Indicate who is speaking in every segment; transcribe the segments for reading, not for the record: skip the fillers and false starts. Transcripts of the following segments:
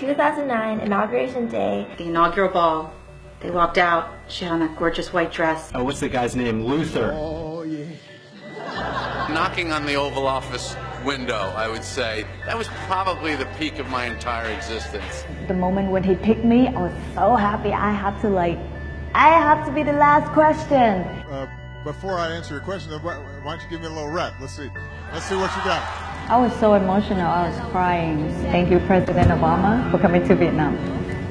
Speaker 1: 2009 Inauguration Day.
Speaker 2: The inaugural ball. They walked out. She had on that gorgeous white dress.
Speaker 3: Oh, what's the guy's name? Luther.
Speaker 4: Oh, yeah.
Speaker 5: Knocking on the Oval Office window, I would say, that was probably the peak of my entire existence.
Speaker 6: The moment when he picked me, I was so happy. I had to be the last question.
Speaker 4: Before I answer your question, why don't you give me a little rep? Let's see what you got.
Speaker 6: I was so emotional. I was crying. Thank you, President Obama, for coming to Vietnam.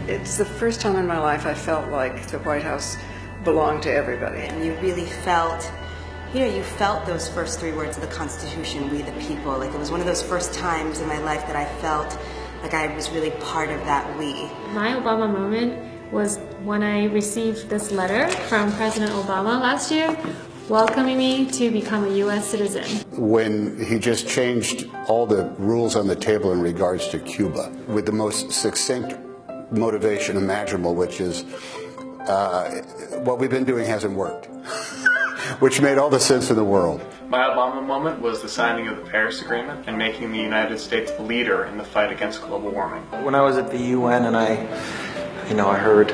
Speaker 7: It's the first time in my life I felt like the White House belonged to everybody.
Speaker 8: And you really felt, you felt those first 3 words of the Constitution, we the people. Like, it was one of those first times in my life that I felt like I was really part of that we.
Speaker 9: My Obama moment was when I received this letter from President Obama last year welcoming me to become a U.S. citizen.
Speaker 10: When he just changed all the rules on the table in regards to Cuba with the most succinct motivation imaginable, which is what we've been doing hasn't worked, which made all the sense in the world.
Speaker 3: My Obama moment was the signing of the Paris Agreement and making the United States a leader in the fight against global warming. When I was at the UN and I heard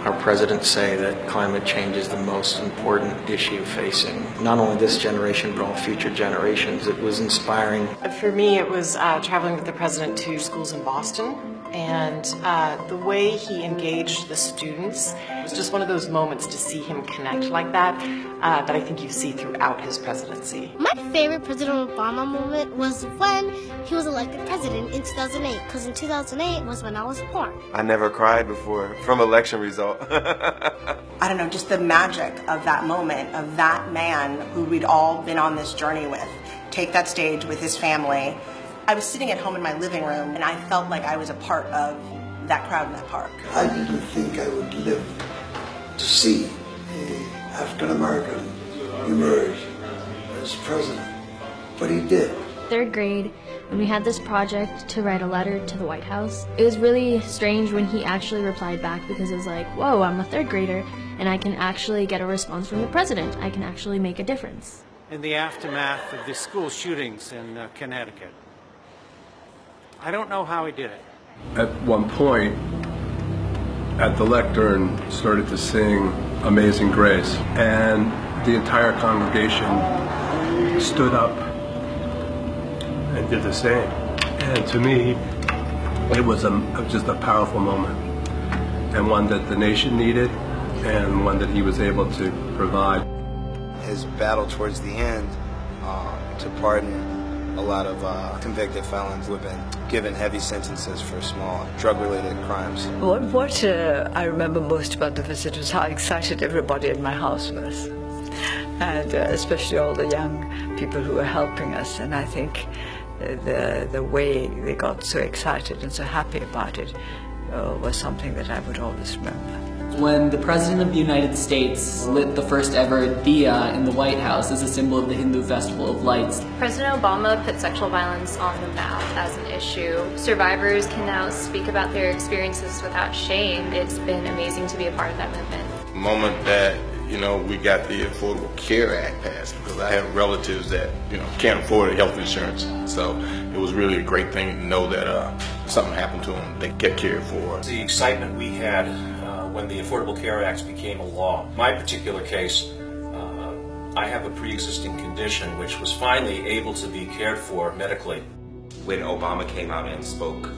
Speaker 3: our president say that climate change is the most important issue facing not only this generation but all future generations, it was inspiring.
Speaker 7: For me, it was traveling with the president to schools in Boston. And the way he engaged the students was just one of those moments to see him connect like that, that I think you see throughout his presidency.
Speaker 1: My favorite President Obama moment was when he was elected president in 2008, because in 2008 was when I was born.
Speaker 11: I never cried before from election result.
Speaker 8: I don't know, just the magic of that moment, of that man who we'd all been on this journey with, take that stage with his family. I was sitting at home in my living room, and I felt like I was a part of that crowd in that park.
Speaker 12: I didn't think I would live to see an African-American emerge as president, but he did.
Speaker 1: 3rd grade, when we had this project to write a letter to the White House, it was really strange when he actually replied back, because it was like, whoa, I'm a 3rd grader, and I can actually get a response from the president. I can actually make a difference.
Speaker 13: In the aftermath of the school shootings in Connecticut, I don't know how he did it.
Speaker 14: At one point, at the lectern, started to sing Amazing Grace, and the entire congregation stood up and did the same. And to me, it was just a powerful moment, and one that the nation needed, and one that he was able to provide.
Speaker 11: His battle towards the end to pardon a lot of convicted felons who have been given heavy sentences for small drug-related crimes.
Speaker 7: What I remember most about the visit was how excited everybody in my house was, and especially all the young people who were helping us. And I think the way they got so excited and so happy about it was something that I would always remember.
Speaker 15: When the President of the United States lit the first ever diya in the White House as a symbol of the Hindu Festival of Lights.
Speaker 9: President Obama put sexual violence on the map as an issue. Survivors can now speak about their experiences without shame. It's been amazing to be a part of that movement.
Speaker 5: The moment that, we got the Affordable Care Act passed, because I have relatives that, can't afford health insurance. So it was really a great thing to know that something happened to them, they get cared for.
Speaker 13: The excitement we had when the Affordable Care Act became a law. My particular case, I have a pre-existing condition which was finally able to be cared for medically.
Speaker 11: When Obama came out and spoke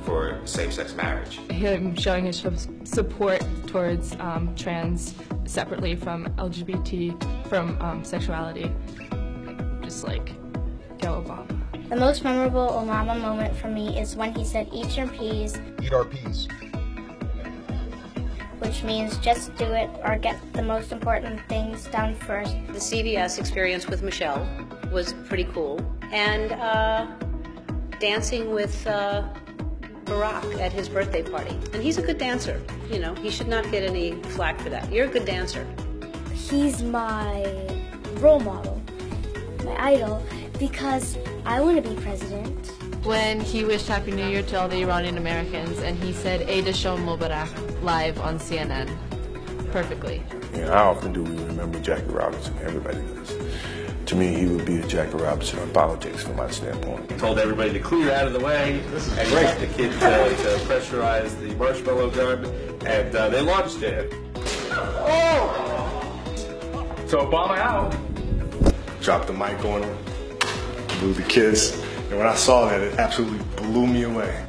Speaker 11: for same-sex marriage.
Speaker 9: Him showing his support towards trans separately from LGBT, from sexuality. Just go Obama.
Speaker 1: The most memorable Obama moment for me is when he said, eat your peas.
Speaker 4: Eat our peas.
Speaker 1: Which means just do it or get the most important things done first.
Speaker 2: The CVS experience with Michelle was pretty cool. And dancing with Barack at his birthday party. And he's a good dancer. He should not get any flack for that. You're a good dancer.
Speaker 1: He's my role model, my idol, because I want to be president.
Speaker 9: When he wished Happy New Year to all the Iranian Americans, and he said Eid Shom Mubarak live on CNN perfectly.
Speaker 14: How often do we remember Jackie Robinson? Everybody does. To
Speaker 16: to me, he would be the Jackie Robinson of politics from my standpoint.
Speaker 17: Told everybody to clear out of the way and race the kid to pressurize the marshmallow gun, and they launched it. Oh! So Obama out.
Speaker 16: Dropped the mic on him, blew the kiss, and when I saw that, it absolutely blew me away.